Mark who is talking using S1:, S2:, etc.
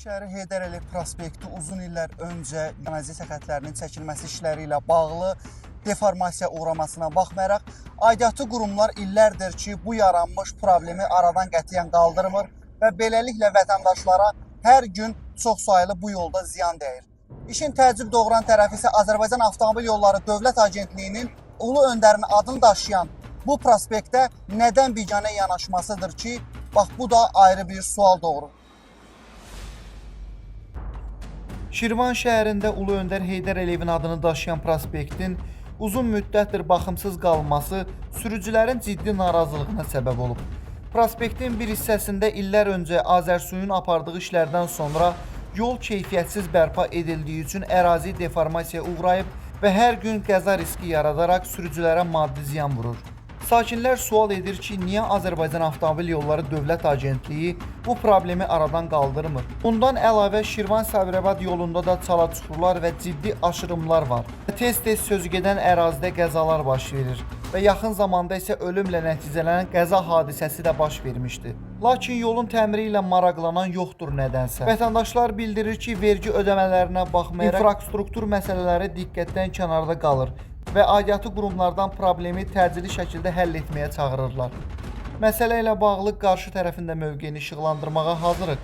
S1: şəhəri Heydər Əliyev prospekti uzun illər öncə kanalizasiya xəttlərinin çəkilməsi işləri ilə bağlı deformasiya uğramasına baxmayaraq, aidiyyatı qurumlar illərdir ki, bu yaranmış problemi aradan qətiyyən qaldırmır və beləliklə vətəndaşlara hər gün çox saylı bu yolda ziyan dəyir. İşin təəccüb doğuran tərəfi isə Azərbaycan Avtomobil Yolları Dövlət Agentliyinin Ulu Öndərin adını daşıyan bu prospektdə nədən biganə yanaşmasıdır ki, bax bu da ayrı bir sual doğurur.
S2: Şirvan şəhərində Ulu Öndər Heydər Əliyevin adını daşıyan prospektin uzun müddətdir baxımsız qalması sürücülərin ciddi narazılığına səbəb olub. Prospektin bir hissəsində illər öncə Azərsuyun apardığı işlərdən sonra yol keyfiyyətsiz bərpa edildiyi üçün ərazi deformasiyaya uğrayıb və hər gün qəza riski yaradaraq sürücülərə maddi ziyan vurur. Sakinlər sual edir ki, niyə Azərbaycan Avtomobil Yolları Dövlət Agentliyi bu problemi aradan qaldırmır? Bundan əlavə Şirvan-Sabirabad yolunda da çala-çuxurlar və ciddi aşırımlar var. Tez-tez sözügedən ərazidə qəzalar baş verir və yaxın zamanda isə ölümlə nəticələnən qəza hadisəsi də baş vermişdi. Lakin yolun təmiri ilə maraqlanan yoxdur nədənsə. Vətəndaşlar bildirir ki, vergi ödəmələrinə baxmayaraq infrastruktur məsələləri diqqətdən kənarda qalır və aidiyyatı qurumlardan problemi təcili şəkildə həll etməyə çağırırlar. Məsələ ilə bağlı qarşı tərəfində mövqeyini işıqlandırmağa hazırıq.